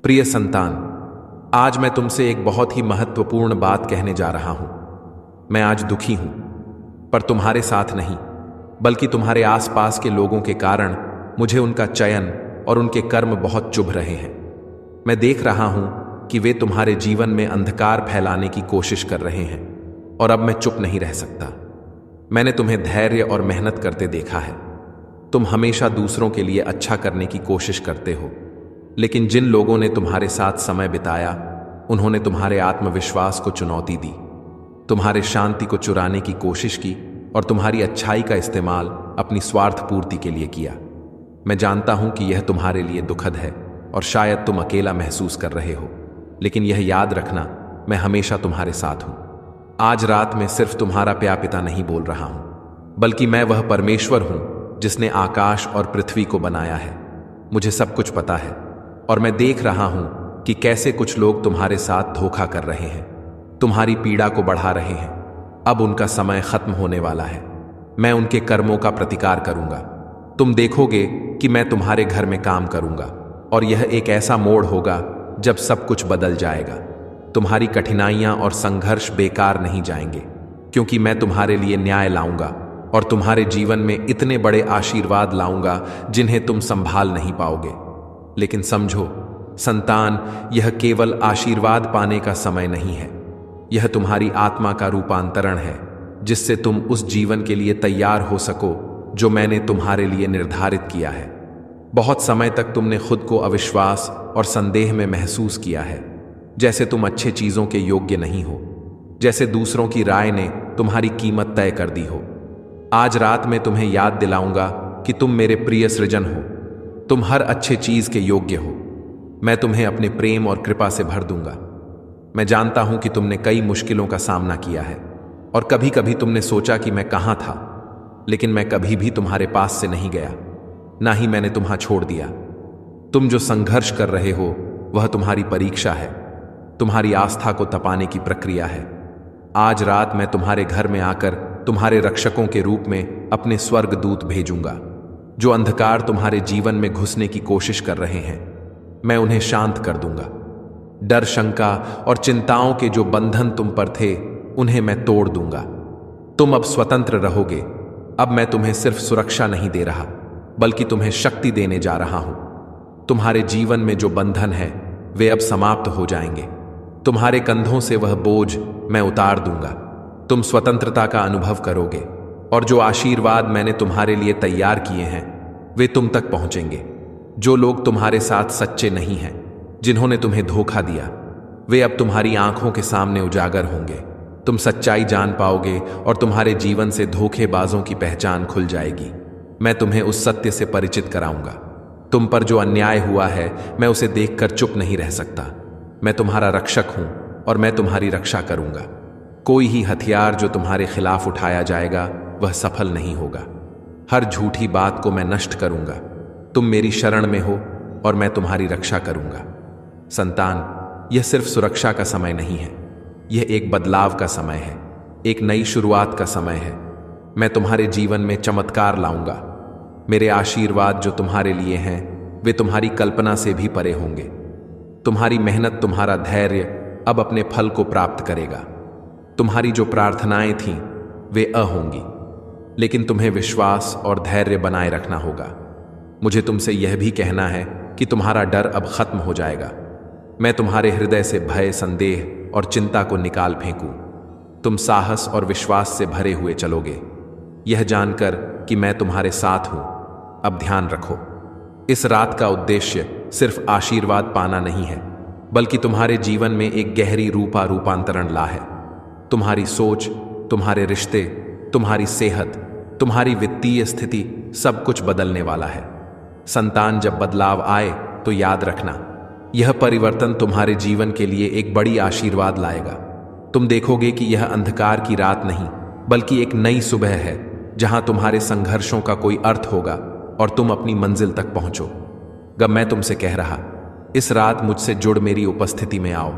प्रिय संतान, आज मैं तुमसे एक बहुत ही महत्वपूर्ण बात कहने जा रहा हूं। मैं आज दुखी हूं, पर तुम्हारे साथ नहीं, बल्कि तुम्हारे आसपास के लोगों के कारण मुझे उनका चयन और उनके कर्म बहुत चुभ रहे हैं। मैं देख रहा हूं कि वे तुम्हारे जीवन में अंधकार फैलाने की कोशिश कर रहे हैं, और अब मैं चुप नहीं रह सकता। मैंने तुम्हें धैर्य और मेहनत करते देखा है। तुम हमेशा दूसरों के लिए अच्छा करने की कोशिश करते हो, लेकिन जिन लोगों ने तुम्हारे साथ समय बिताया, उन्होंने तुम्हारे आत्मविश्वास को चुनौती दी, तुम्हारे शांति को चुराने की कोशिश की और तुम्हारी अच्छाई का इस्तेमाल अपनी स्वार्थ पूर्ति के लिए किया। मैं जानता हूं कि यह तुम्हारे लिए दुखद है और शायद तुम अकेला महसूस कर रहे हो, लेकिन यह याद रखना, मैं हमेशा तुम्हारे साथ हूं। आज रात में सिर्फ तुम्हारा प्यार पिता नहीं बोल रहा हूं, बल्कि मैं वह परमेश्वर हूं जिसने आकाश और पृथ्वी को बनाया है। मुझे सब कुछ पता है, और मैं देख रहा हूं कि कैसे कुछ लोग तुम्हारे साथ धोखा कर रहे हैं, तुम्हारी पीड़ा को बढ़ा रहे हैं। अब उनका समय खत्म होने वाला है। मैं उनके कर्मों का प्रतिकार करूंगा। तुम देखोगे कि मैं तुम्हारे घर में काम करूंगा, और यह एक ऐसा मोड़ होगा जब सब कुछ बदल जाएगा। तुम्हारी कठिनाइयां और संघर्ष बेकार नहीं जाएंगे, क्योंकि मैं तुम्हारे लिए न्याय लाऊंगा और तुम्हारे जीवन में इतने बड़े आशीर्वाद लाऊंगा जिन्हें तुम संभाल नहीं पाओगे। लेकिन समझो संतान, यह केवल आशीर्वाद पाने का समय नहीं है। यह तुम्हारी आत्मा का रूपांतरण है, जिससे तुम उस जीवन के लिए तैयार हो सको जो मैंने तुम्हारे लिए निर्धारित किया है। बहुत समय तक तुमने खुद को अविश्वास और संदेह में महसूस किया है, जैसे तुम अच्छे चीजों के योग्य नहीं हो, जैसे दूसरों की राय ने तुम्हारी कीमत तय कर दी हो। आज रात मैं तुम्हें याद दिलाऊंगा कि तुम मेरे प्रिय सृजन हो। तुम हर अच्छे चीज के योग्य हो। मैं तुम्हें अपने प्रेम और कृपा से भर दूंगा। मैं जानता हूं कि तुमने कई मुश्किलों का सामना किया है, और कभी कभी तुमने सोचा कि मैं कहां था, लेकिन मैं कभी भी तुम्हारे पास से नहीं गया, ना ही मैंने तुम्हें छोड़ दिया। तुम जो संघर्ष कर रहे हो वह तुम्हारी परीक्षा है, तुम्हारी आस्था को तपाने की प्रक्रिया है। आज रात मैं तुम्हारे घर में आकर तुम्हारे रक्षकों के रूप में अपने स्वर्गदूत भेजूंगा, जो अंधकार तुम्हारे जीवन में घुसने की कोशिश कर रहे हैं। मैं उन्हें शांत कर दूंगा। डर, शंका और चिंताओं के जो बंधन तुम पर थे, उन्हें मैं तोड़ दूंगा। तुम अब स्वतंत्र रहोगे। अब मैं तुम्हें सिर्फ सुरक्षा नहीं दे रहा, बल्कि तुम्हें शक्ति देने जा रहा हूं। तुम्हारे जीवन में जो बंधन है, वे अब समाप्त हो जाएंगे। तुम्हारे कंधों से वह बोझ मैं उतार दूंगा। तुम स्वतंत्रता का अनुभव करोगे, और जो आशीर्वाद मैंने तुम्हारे लिए तैयार किए हैं, वे तुम तक पहुंचेंगे। जो लोग तुम्हारे साथ सच्चे नहीं हैं, जिन्होंने तुम्हें धोखा दिया, वे अब तुम्हारी आंखों के सामने उजागर होंगे। तुम सच्चाई जान पाओगे, और तुम्हारे जीवन से धोखेबाजों की पहचान खुल जाएगी। मैं तुम्हें उस सत्य से परिचित कराऊंगा। तुम पर जो अन्याय हुआ है, मैं उसे देखकर चुप नहीं रह सकता। मैं तुम्हारा रक्षक हूं, और मैं तुम्हारी रक्षा करूंगा। कोई ही हथियार जो तुम्हारे खिलाफ उठाया जाएगा, वह सफल नहीं होगा। हर झूठी बात को मैं नष्ट करूंगा। तुम मेरी शरण में हो, और मैं तुम्हारी रक्षा करूंगा। संतान, यह सिर्फ सुरक्षा का समय नहीं है, यह एक बदलाव का समय है, एक नई शुरुआत का समय है। मैं तुम्हारे जीवन में चमत्कार लाऊंगा। मेरे आशीर्वाद जो तुम्हारे लिए हैं, वे तुम्हारी कल्पना से भी परे होंगे। तुम्हारी मेहनत, तुम्हारा धैर्य अब अपने फल को प्राप्त करेगा। तुम्हारी जो प्रार्थनाएं थीं, वे होंगी, लेकिन तुम्हें विश्वास और धैर्य बनाए रखना होगा। मुझे तुमसे यह भी कहना है कि तुम्हारा डर अब खत्म हो जाएगा। मैं तुम्हारे हृदय से भय, संदेह और चिंता को निकाल फेंकूं। तुम साहस और विश्वास से भरे हुए चलोगे, यह जानकर कि मैं तुम्हारे साथ हूं। अब ध्यान रखो, इस रात का उद्देश्य सिर्फ आशीर्वाद पाना नहीं है, बल्कि तुम्हारे जीवन में एक गहरी रूपांतरण ला है। तुम्हारी सोच, तुम्हारे रिश्ते, तुम्हारी सेहत, तुम्हारी वित्तीय स्थिति, सब कुछ बदलने वाला है। संतान, जब बदलाव आए तो याद रखना, यह परिवर्तन तुम्हारे जीवन के लिए एक बड़ी आशीर्वाद लाएगा। तुम देखोगे कि यह अंधकार की रात नहीं, बल्कि एक नई सुबह है, जहां तुम्हारे संघर्षों का कोई अर्थ होगा और तुम अपनी मंजिल तक पहुंचो। मैं तुमसे कह रहा, इस रात मुझसे जुड़ मेरी उपस्थिति में आओ,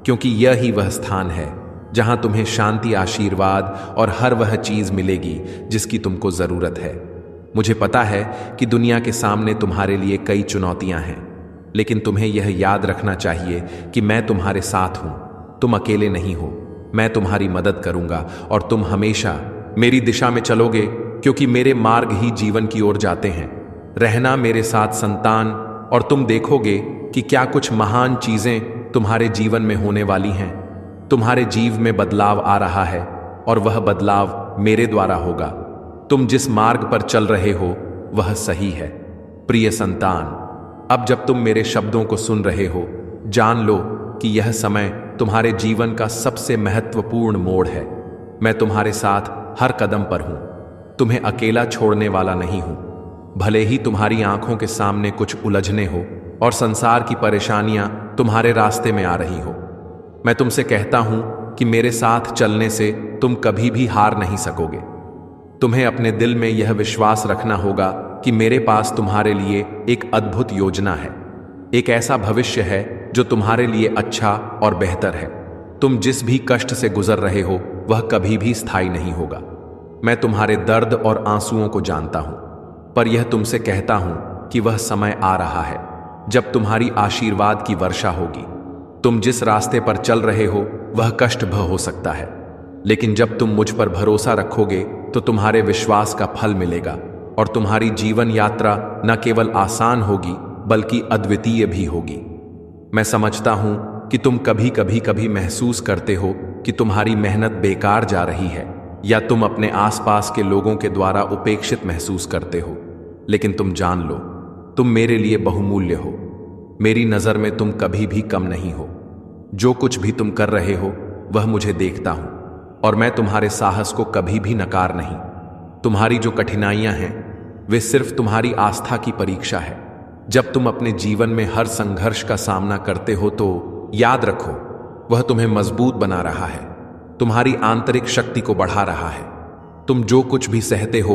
क्योंकि यह ही वह स्थान है जहां तुम्हें शांति, आशीर्वाद और हर वह चीज मिलेगी जिसकी तुमको जरूरत है। मुझे पता है कि दुनिया के सामने तुम्हारे लिए कई चुनौतियां हैं, लेकिन तुम्हें यह याद रखना चाहिए कि मैं तुम्हारे साथ हूं। तुम अकेले नहीं हो। मैं तुम्हारी मदद करूंगा और तुम हमेशा मेरी दिशा में चलोगे, क्योंकि मेरे मार्ग ही जीवन की ओर जाते हैं। रहना मेरे साथ संतान, और तुम देखोगे कि क्या कुछ महान चीजें तुम्हारे जीवन में होने वाली हैं। तुम्हारे जीव में बदलाव आ रहा है और वह बदलाव मेरे द्वारा होगा। तुम जिस मार्ग पर चल रहे हो वह सही है। प्रिय संतान, अब जब तुम मेरे शब्दों को सुन रहे हो, जान लो कि यह समय तुम्हारे जीवन का सबसे महत्वपूर्ण मोड़ है। मैं तुम्हारे साथ हर कदम पर हूं। तुम्हें अकेला छोड़ने वाला नहीं हूं। भले ही तुम्हारी आंखों के सामने कुछ उलझने हो और संसार की परेशानियां तुम्हारे रास्ते में आ रही हो, मैं तुमसे कहता हूं कि मेरे साथ चलने से तुम कभी भी हार नहीं सकोगे। तुम्हें अपने दिल में यह विश्वास रखना होगा कि मेरे पास तुम्हारे लिए एक अद्भुत योजना है। एक ऐसा भविष्य है जो तुम्हारे लिए अच्छा और बेहतर है। तुम जिस भी कष्ट से गुजर रहे हो वह कभी भी स्थायी नहीं होगा। मैं तुम्हारे दर्द और आंसुओं को जानता हूं, पर यह तुमसे कहता हूं कि वह समय आ रहा है जब तुम्हारी आशीर्वाद की वर्षा होगी। तुम जिस रास्ते पर चल रहे हो वह कष्टभय हो सकता है, लेकिन जब तुम मुझ पर भरोसा रखोगे तो तुम्हारे विश्वास का फल मिलेगा और तुम्हारी जीवन यात्रा न केवल आसान होगी बल्कि अद्वितीय भी होगी। मैं समझता हूं कि तुम कभी महसूस करते हो कि तुम्हारी मेहनत बेकार जा रही है, या तुम अपने आसपास के लोगों के द्वारा उपेक्षित महसूस करते हो, लेकिन तुम जान लो, तुम मेरे लिए बहुमूल्य हो। मेरी नजर में तुम कभी भी कम नहीं हो। जो कुछ भी तुम कर रहे हो वह मुझे देखता हूं, और मैं तुम्हारे साहस को कभी भी नकार नहीं। तुम्हारी जो कठिनाइयां हैं वे सिर्फ तुम्हारी आस्था की परीक्षा है। जब तुम अपने जीवन में हर संघर्ष का सामना करते हो तो याद रखो, वह तुम्हें मजबूत बना रहा है, तुम्हारी आंतरिक शक्ति को बढ़ा रहा है। तुम जो कुछ भी सहते हो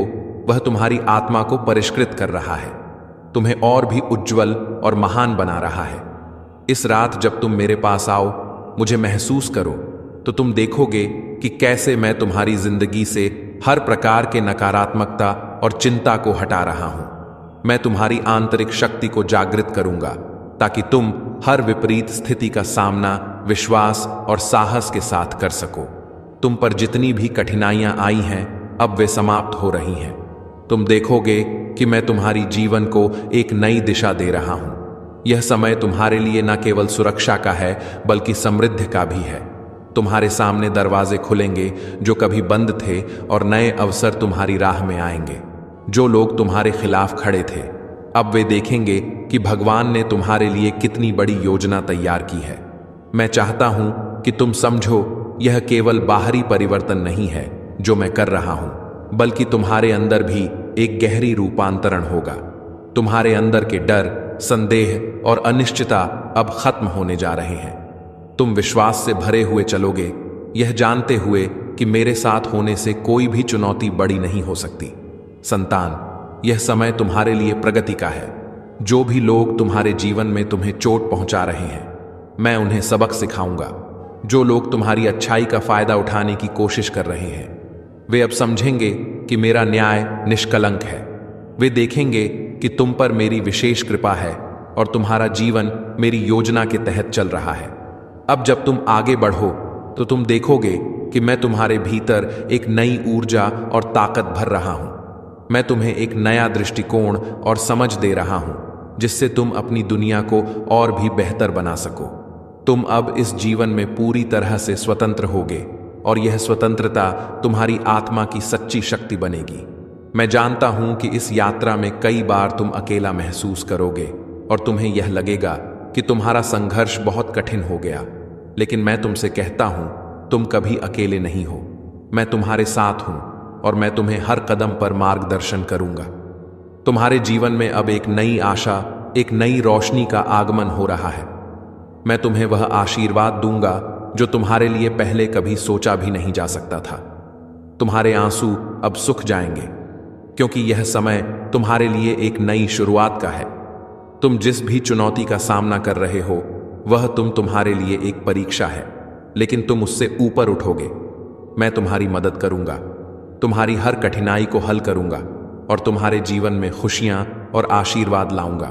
वह तुम्हारी आत्मा को परिष्कृत कर रहा है, तुम्हें और भी उज्जवल और महान बना रहा है। इस रात जब तुम मेरे पास आओ, मुझे महसूस करो, तो तुम देखोगे कि कैसे मैं तुम्हारी जिंदगी से हर प्रकार के नकारात्मकता और चिंता को हटा रहा हूं। मैं तुम्हारी आंतरिक शक्ति को जागृत करूंगा ताकि तुम हर विपरीत स्थिति का सामना विश्वास और साहस के साथ कर सको। तुम पर जितनी भी कठिनाइयां आई हैं अब वे समाप्त हो रही हैं। तुम देखोगे कि मैं तुम्हारी जीवन को एक नई दिशा दे रहा हूं। यह समय तुम्हारे लिए न केवल सुरक्षा का है बल्कि समृद्धि का भी है। तुम्हारे सामने दरवाजे खुलेंगे जो कभी बंद थे और नए अवसर तुम्हारी राह में आएंगे। जो लोग तुम्हारे खिलाफ खड़े थे अब वे देखेंगे कि भगवान ने तुम्हारे लिए कितनी बड़ी योजना तैयार की है। मैं चाहता हूं कि तुम समझो, यह केवल बाहरी परिवर्तन नहीं है जो मैं कर रहा हूं, बल्कि तुम्हारे अंदर भी एक गहरी रूपांतरण होगा। तुम्हारे अंदर के डर, संदेह और अनिश्चितता अब खत्म होने जा रहे हैं। तुम विश्वास से भरे हुए चलोगे, यह जानते हुए कि मेरे साथ होने से कोई भी चुनौती बड़ी नहीं हो सकती। संतान, यह समय तुम्हारे लिए प्रगति का है। जो भी लोग तुम्हारे जीवन में तुम्हें चोट पहुंचा रहे हैं, मैं उन्हें सबक सिखाऊंगा। जो लोग तुम्हारी अच्छाई का फायदा उठाने की कोशिश कर रहे हैं, वे अब समझेंगे कि मेरा न्याय निष्कलंक है। वे देखेंगे कि तुम पर मेरी विशेष कृपा है और तुम्हारा जीवन मेरी योजना के तहत चल रहा है। अब जब तुम आगे बढ़ो तो तुम देखोगे कि मैं तुम्हारे भीतर एक नई ऊर्जा और ताकत भर रहा हूं। मैं तुम्हें एक नया दृष्टिकोण और समझ दे रहा हूं, जिससे तुम अपनी दुनिया को और भी बेहतर बना सको। तुम अब इस जीवन में पूरी तरह से स्वतंत्र होगे और यह स्वतंत्रता तुम्हारी आत्मा की सच्ची शक्ति बनेगी। मैं जानता हूं कि इस यात्रा में कई बार तुम अकेला महसूस करोगे और तुम्हें यह लगेगा कि तुम्हारा संघर्ष बहुत कठिन हो गया, लेकिन मैं तुमसे कहता हूं, तुम कभी अकेले नहीं हो। मैं तुम्हारे साथ हूं और मैं तुम्हें हर कदम पर मार्गदर्शन करूंगा। तुम्हारे जीवन में अब एक नई आशा, एक नई रोशनी का आगमन हो रहा है। मैं तुम्हें वह आशीर्वाद दूंगा जो तुम्हारे लिए पहले कभी सोचा भी नहीं जा सकता था। तुम्हारे आंसू अब सूख जाएंगे, क्योंकि यह समय तुम्हारे लिए एक नई शुरुआत का है। तुम जिस भी चुनौती का सामना कर रहे हो वह तुम्हारे लिए एक परीक्षा है, लेकिन तुम उससे ऊपर उठोगे। मैं तुम्हारी मदद करूंगा, तुम्हारी हर कठिनाई को हल करूंगा और तुम्हारे जीवन में खुशियां और आशीर्वाद लाऊंगा।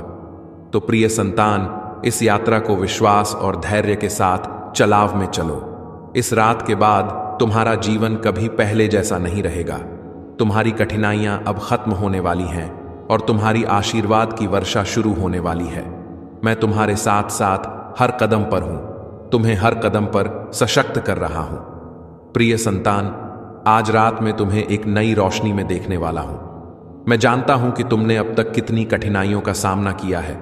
तो प्रिय संतान, इस यात्रा को विश्वास और धैर्य के साथ चलाव में चलो। इस रात के बाद तुम्हारा जीवन कभी पहले जैसा नहीं रहेगा। तुम्हारी कठिनाइयां अब खत्म होने वाली हैं और तुम्हारी आशीर्वाद की वर्षा शुरू होने वाली है। मैं तुम्हारे साथ साथ हर कदम पर हूं, तुम्हें हर कदम पर सशक्त कर रहा हूं। प्रिय संतान, आज रात मैं तुम्हें एक नई रोशनी में देखने वाला हूं। मैं जानता हूं कि तुमने अब तक कितनी कठिनाइयों का सामना किया है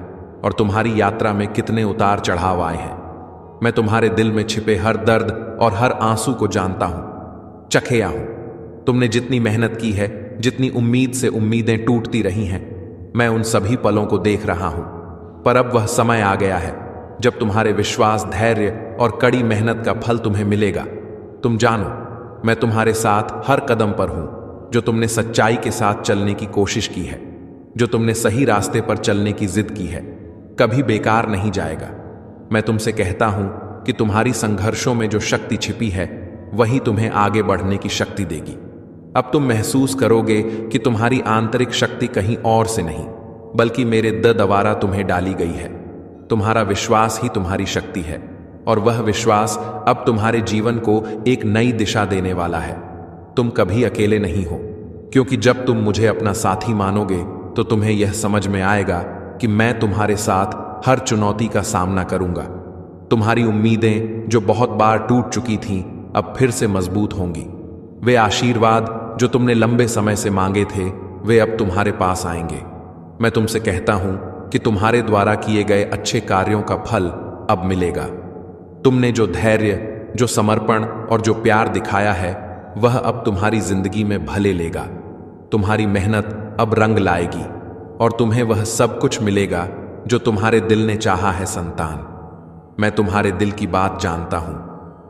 और तुम्हारी यात्रा में कितने उतार चढ़ाव आए हैं। मैं तुम्हारे दिल में छिपे हर दर्द और हर आंसू को जानता हूं, चखेया हूं। तुमने जितनी मेहनत की है, जितनी उम्मीद से उम्मीदें टूटती रही हैं, मैं उन सभी पलों को देख रहा हूं। पर अब वह समय आ गया है जब तुम्हारे विश्वास, धैर्य और कड़ी मेहनत का फल तुम्हें मिलेगा। तुम जानो, मैं तुम्हारे साथ हर कदम पर हूं। जो तुमने सच्चाई के साथ चलने की कोशिश की है, जो तुमने सही रास्ते पर चलने की जिद की है, कभी बेकार नहीं जाएगा। मैं तुमसे कहता हूं कि तुम्हारी संघर्षों में जो शक्ति छिपी है, वही तुम्हें आगे बढ़ने की शक्ति देगी। अब तुम महसूस करोगे कि तुम्हारी आंतरिक शक्ति कहीं और से नहीं, बल्कि मेरे द्वारा तुम्हें डाली गई है। तुम्हारा विश्वास ही तुम्हारी शक्ति है और वह विश्वास अब तुम्हारे जीवन को एक नई दिशा देने वाला है। तुम कभी अकेले नहीं हो, क्योंकि जब तुम मुझे अपना साथी मानोगे तो तुम्हें यह समझ में आएगा कि मैं तुम्हारे साथ हर चुनौती का सामना करूंगा। तुम्हारी उम्मीदें जो बहुत बार टूट चुकी थीं, अब फिर से मजबूत होंगी। वे आशीर्वाद जो तुमने लंबे समय से मांगे थे, वे अब तुम्हारे पास आएंगे। मैं तुमसे कहता हूं कि तुम्हारे द्वारा किए गए अच्छे कार्यों का फल अब मिलेगा। तुमने जो धैर्य, जो समर्पण और जो प्यार दिखाया है, वह अब तुम्हारी जिंदगी में भले लेगा। तुम्हारी मेहनत अब रंग लाएगी और तुम्हें वह सब कुछ मिलेगा जो तुम्हारे दिल ने चाहा है। संतान, मैं तुम्हारे दिल की बात जानता हूं।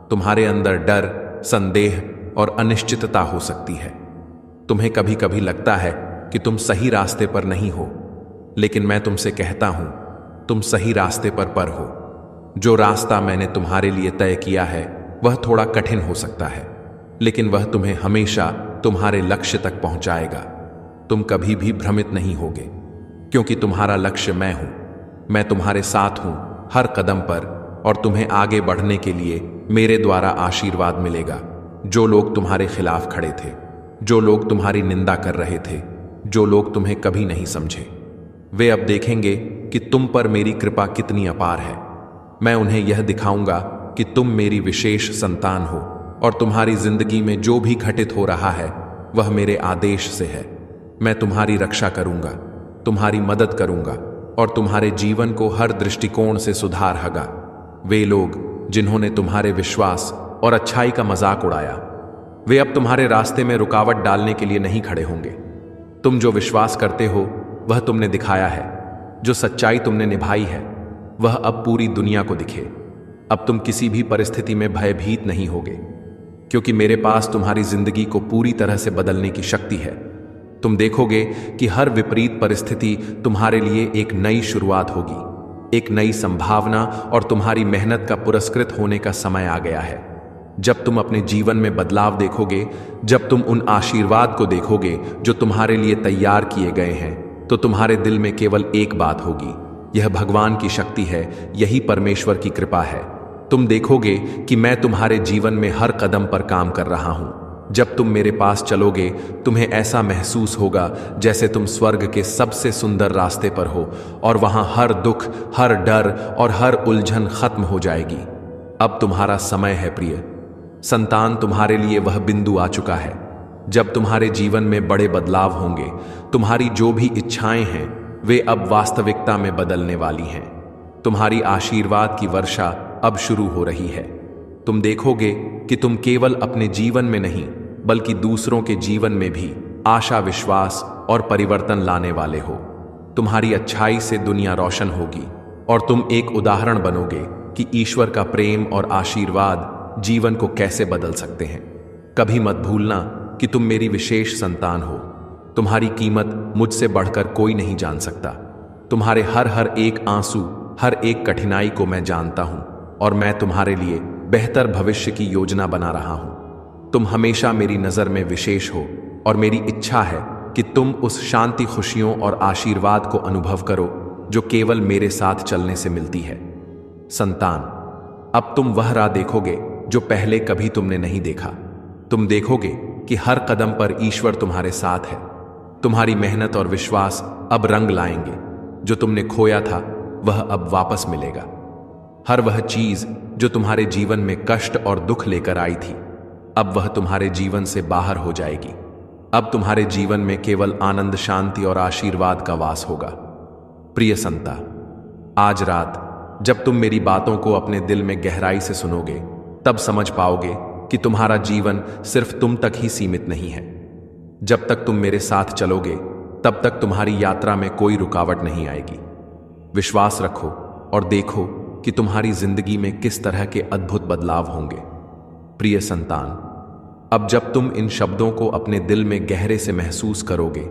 तुम्हारे अंदर डर, संदेह और अनिश्चितता हो सकती है। तुम्हें कभी कभी लगता है कि तुम सही रास्ते पर नहीं हो, लेकिन मैं तुमसे कहता हूं, तुम सही रास्ते पर हो। जो रास्ता मैंने तुम्हारे लिए तय किया है, वह थोड़ा कठिन हो सकता है, लेकिन वह तुम्हें हमेशा तुम्हारे लक्ष्य तक पहुंचाएगा। तुम कभी भी भ्रमित नहीं होगे, क्योंकि तुम्हारा लक्ष्य मैं हूं। मैं तुम्हारे साथ हूं हर कदम पर और तुम्हें आगे बढ़ने के लिए मेरे द्वारा आशीर्वाद मिलेगा। जो लोग तुम्हारे खिलाफ खड़े थे, जो लोग तुम्हारी निंदा कर रहे थे, जो लोग तुम्हें कभी नहीं समझे, वे अब देखेंगे कि तुम पर मेरी कृपा कितनी अपार है। मैं उन्हें यह दिखाऊंगा कि तुम मेरी विशेष संतान हो और तुम्हारी जिंदगी में जो भी घटित हो रहा है, वह मेरे आदेश से है। मैं तुम्हारी रक्षा करूंगा, तुम्हारी मदद करूंगा और तुम्हारे जीवन को हर दृष्टिकोण से सुधारगा। वे लोग जिन्होंने तुम्हारे विश्वास और अच्छाई का मजाक उड़ाया, वे अब तुम्हारे रास्ते में रुकावट डालने के लिए नहीं खड़े होंगे। तुम जो विश्वास करते हो, वह तुमने दिखाया है। जो सच्चाई तुमने निभाई है, वह अब पूरी दुनिया को दिखे। अब तुम किसी भी परिस्थिति में भयभीत नहीं होगे, क्योंकि मेरे पास तुम्हारी जिंदगी को पूरी तरह से बदलने की शक्ति है। तुम देखोगे कि हर विपरीत परिस्थिति तुम्हारे लिए एक नई शुरुआत होगी, एक नई संभावना, और तुम्हारी मेहनत का पुरस्कृत होने का समय आ गया है। जब तुम अपने जीवन में बदलाव देखोगे, जब तुम उन आशीर्वाद को देखोगे जो तुम्हारे लिए तैयार किए गए हैं, तो तुम्हारे दिल में केवल एक बात होगी, यह भगवान की शक्ति है, यही परमेश्वर की कृपा है। तुम देखोगे कि मैं तुम्हारे जीवन में हर कदम पर काम कर रहा हूं। जब तुम मेरे पास चलोगे, तुम्हें ऐसा महसूस होगा जैसे तुम स्वर्ग के सबसे सुंदर रास्ते पर हो और वहां हर दुख, हर डर और हर उलझन खत्म हो जाएगी। अब तुम्हारा समय है प्रिय संतान, तुम्हारे लिए वह बिंदु आ चुका है जब तुम्हारे जीवन में बड़े बदलाव होंगे। तुम्हारी जो भी इच्छाएं हैं, वे अब वास्तविकता में बदलने वाली हैं। तुम्हारी आशीर्वाद की वर्षा अब शुरू हो रही है। तुम देखोगे कि तुम केवल अपने जीवन में नहीं, बल्कि दूसरों के जीवन में भी आशा, विश्वास और परिवर्तन लाने वाले हो। तुम्हारी अच्छाई से दुनिया रोशन होगी और तुम एक उदाहरण बनोगे कि ईश्वर का प्रेम और आशीर्वाद जीवन को कैसे बदल सकते हैं। कभी मत भूलना कि तुम मेरी विशेष संतान हो। तुम्हारी कीमत मुझसे बढ़कर कोई नहीं जान सकता। तुम्हारे हर एक आंसू, हर एक कठिनाई को मैं जानता हूं और मैं तुम्हारे लिए बेहतर भविष्य की योजना बना रहा हूं। तुम हमेशा मेरी नजर में विशेष हो और मेरी इच्छा है कि तुम उस शांति, खुशियों और आशीर्वाद को अनुभव करो जो केवल मेरे साथ चलने से मिलती है। संतान, अब तुम वह राह देखोगे जो पहले कभी तुमने नहीं देखा। तुम देखोगे कि हर कदम पर ईश्वर तुम्हारे साथ है। तुम्हारी मेहनत और विश्वास अब रंग लाएंगे। जो तुमने खोया था वह अब वापस मिलेगा। हर वह चीज जो तुम्हारे जीवन में कष्ट और दुख लेकर आई थी, अब वह तुम्हारे जीवन से बाहर हो जाएगी। अब तुम्हारे जीवन में केवल आनंद, शांति और आशीर्वाद का वास होगा। प्रिय संता, आज रात जब तुम मेरी बातों को अपने दिल में गहराई से सुनोगे, तब समझ पाओगे कि तुम्हारा जीवन सिर्फ तुम तक ही सीमित नहीं है। जब तक तुम मेरे साथ चलोगे, तब तक तुम्हारी यात्रा में कोई रुकावट नहीं आएगी। विश्वास रखो और देखो कि तुम्हारी जिंदगी में किस तरह के अद्भुत बदलाव होंगे। प्रिय संतान, अब जब तुम इन शब्दों को अपने दिल में गहरे से महसूस करोगे,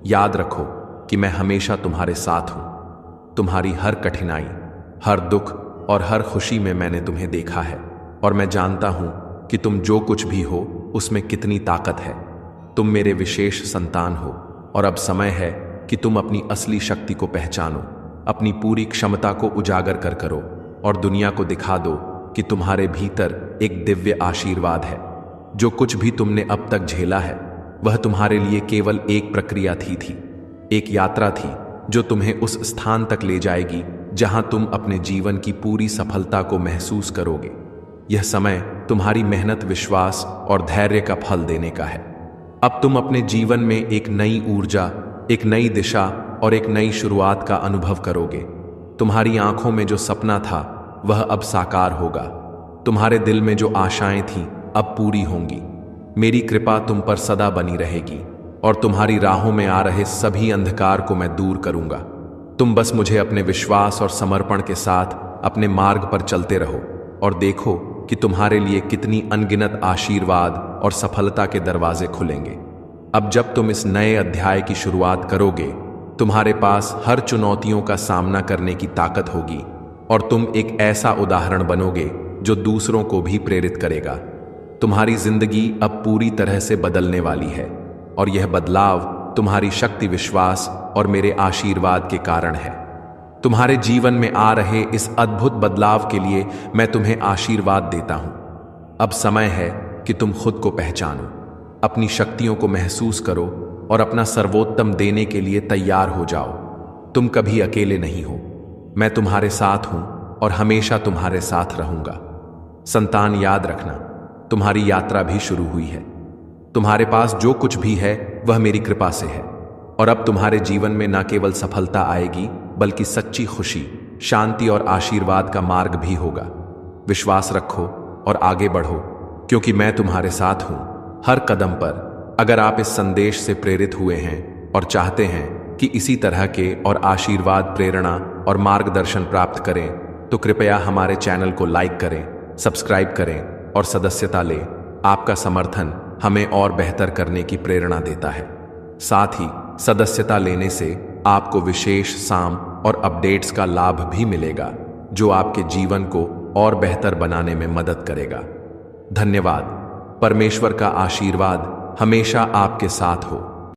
याद रखो कि मैं हमेशा तुम्हारे साथ हूं। तुम्हारी हर कठिनाई, हर दुख और हर खुशी में मैंने तुम्हें देखा है, और मैं जानता हूं कि तुम जो कुछ भी हो उसमें कितनी ताकत है। तुम मेरे विशेष संतान हो, और अब समय है कि तुम अपनी असली शक्ति को पहचानो, अपनी पूरी क्षमता को उजागर कर करो और दुनिया को दिखा दो कि तुम्हारे भीतर एक दिव्य आशीर्वाद है। जो कुछ भी तुमने अब तक झेला है, वह तुम्हारे लिए केवल एक प्रक्रिया थी, एक यात्रा थी जो तुम्हें उस स्थान तक ले जाएगी जहां तुम अपने जीवन की पूरी सफलता को महसूस करोगे। यह समय तुम्हारी मेहनत, विश्वास और धैर्य का फल देने का है। अब तुम अपने जीवन में एक नई ऊर्जा, एक नई दिशा और एक नई शुरुआत का अनुभव करोगे। तुम्हारी आंखों में जो सपना था वह अब साकार होगा। तुम्हारे दिल में जो आशाएं थीं अब पूरी होंगी। मेरी कृपा तुम पर सदा बनी रहेगी और तुम्हारी राहों में आ रहे सभी अंधकार को मैं दूर करूंगा। तुम बस मुझे अपने विश्वास और समर्पण के साथ अपने मार्ग पर चलते रहो और देखो कि तुम्हारे लिए कितनी अनगिनत आशीर्वाद और सफलता के दरवाजे खुलेंगे। अब जब तुम इस नए अध्याय की शुरुआत करोगे, तुम्हारे पास हर चुनौतियों का सामना करने की ताकत होगी और तुम एक ऐसा उदाहरण बनोगे जो दूसरों को भी प्रेरित करेगा। तुम्हारी जिंदगी अब पूरी तरह से बदलने वाली है और यह बदलाव तुम्हारी शक्ति, विश्वास और मेरे आशीर्वाद के कारण है। तुम्हारे जीवन में आ रहे इस अद्भुत बदलाव के लिए मैं तुम्हें आशीर्वाद देता हूं। अब समय है कि तुम खुद को पहचानो, अपनी शक्तियों को महसूस करो और अपना सर्वोत्तम देने के लिए तैयार हो जाओ। तुम कभी अकेले नहीं हो। मैं तुम्हारे साथ हूं और हमेशा तुम्हारे साथ रहूंगा। संतान, याद रखना, तुम्हारी यात्रा भी शुरू हुई है। तुम्हारे पास जो कुछ भी है वह मेरी कृपा से है और अब तुम्हारे जीवन में न केवल सफलता आएगी बल्कि सच्ची खुशी, शांति और आशीर्वाद का मार्ग भी होगा। विश्वास रखो और आगे बढ़ो, क्योंकि मैं तुम्हारे साथ हूं हर कदम पर। अगर आप इस संदेश से प्रेरित हुए हैं और चाहते हैं कि इसी तरह के और आशीर्वाद, प्रेरणा और मार्गदर्शन प्राप्त करें, तो कृपया हमारे चैनल को लाइक करें, सब्सक्राइब करें और सदस्यता लें। आपका समर्थन हमें और बेहतर करने की प्रेरणा देता है। साथ ही सदस्यता लेने से आपको विशेष साम और अपडेट्स का लाभ भी मिलेगा, जो आपके जीवन को और बेहतर बनाने में मदद करेगा। धन्यवाद। परमेश्वर का आशीर्वाद हमेशा आपके साथ हो।